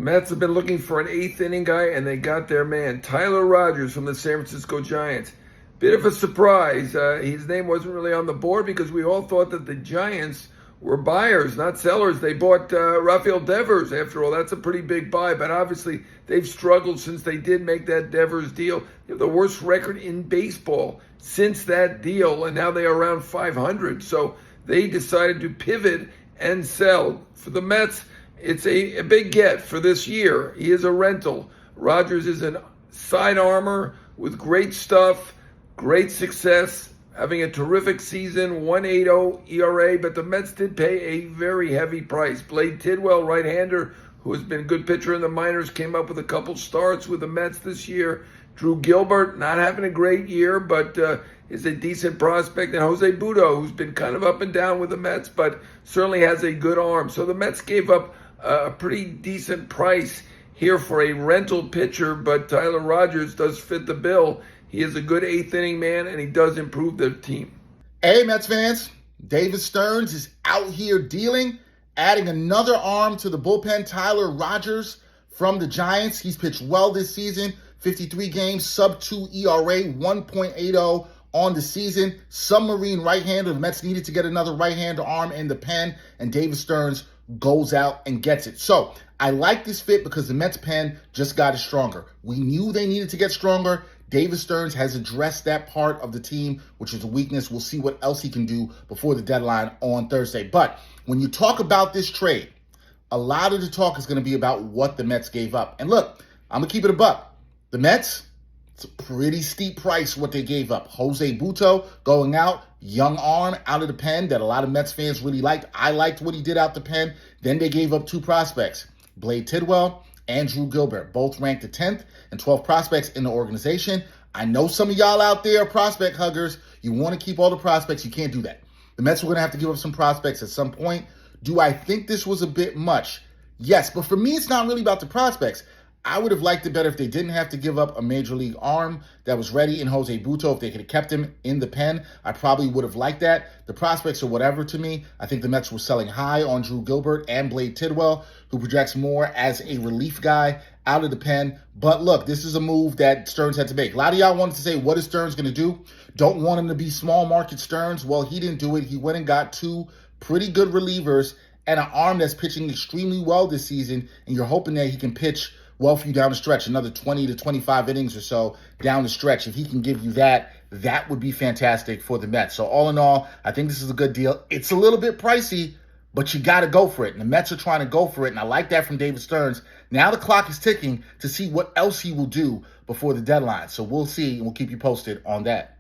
Mets have been looking for an eighth inning guy, and they got their man, Tyler Rogers from the San Francisco Giants. Bit of a surprise. His name wasn't really on the board because we all thought that the Giants were buyers, not sellers. They bought Rafael Devers. After all, that's a pretty big buy, but obviously they've struggled since they did make that Devers deal. They have the worst record in baseball since that deal, and now they are around 500. So they decided to pivot and sell. For the Mets, it's a big get for this year. He is a rental. Rogers is a side armor with great stuff, great success, having a terrific season, 1.80 ERA, but the Mets did pay a very heavy price. Blade Tidwell, right-hander, who has been a good pitcher in the minors, came up with a couple starts with the Mets this year. Drew Gilbert, not having a great year, but is a decent prospect. And Jose Butto, who's been kind of up and down with the Mets, but certainly has a good arm. So the Mets gave up a pretty decent price here for a rental pitcher, but Tyler Rogers does fit the bill. He is a good eighth inning man, and he does improve the team. Hey, Mets fans, David Stearns is out here dealing, adding another arm to the bullpen. Tyler Rogers from the Giants. He's pitched well this season, 53 games, sub-2 ERA, 1.80 on the season. Submarine right-hander. The Mets needed to get another right-hander arm in the pen, and David Stearns goes out and gets it. So I like this fit because the Mets pen just got stronger. We knew they needed to get stronger. David Stearns has addressed that part of the team, which is a weakness. We'll see what else he can do before the deadline on Thursday. But when you talk about this trade, a lot of the talk is going to be about what the Mets gave up. And look, I'm going to keep it a buck. The Mets, it's a pretty steep price what they gave up. Jose Butto going out, young arm out of the pen that a lot of Mets fans really liked. I liked what he did out the pen. Then they gave up two prospects, Blade Tidwell and Drew Gilbert, both ranked the 10th and 12th prospects in the organization. I know some of y'all out there are prospect huggers. You want to keep all the prospects. You can't do that. The Mets were going to have to give up some prospects at some point. Do I think this was a bit much? Yes, but for me, it's not really about the prospects. I would have liked it better if they didn't have to give up a major league arm that was ready in Jose Butto. If they could have kept him in the pen, I probably would have liked that. The prospects are whatever to me. I think the Mets were selling high on Drew Gilbert and Blade Tidwell, who projects more as a relief guy out of the pen. But look, this is a move that Stearns had to make. A lot of y'all wanted to say, what is Stearns going to do? Don't want him to be small market Stearns. Well, he didn't do it. He went and got two pretty good relievers and an arm that's pitching extremely well this season, and you're hoping that he can pitch well for you down the stretch, another 20 to 25 innings or so down the stretch. If he can give you that, that would be fantastic for the Mets. So all in all, I think this is a good deal. It's a little bit pricey, but you got to go for it. And the Mets are trying to go for it, and I like that from David Stearns. Now the clock is ticking to see what else he will do before the deadline. So we'll see, and we'll keep you posted on that.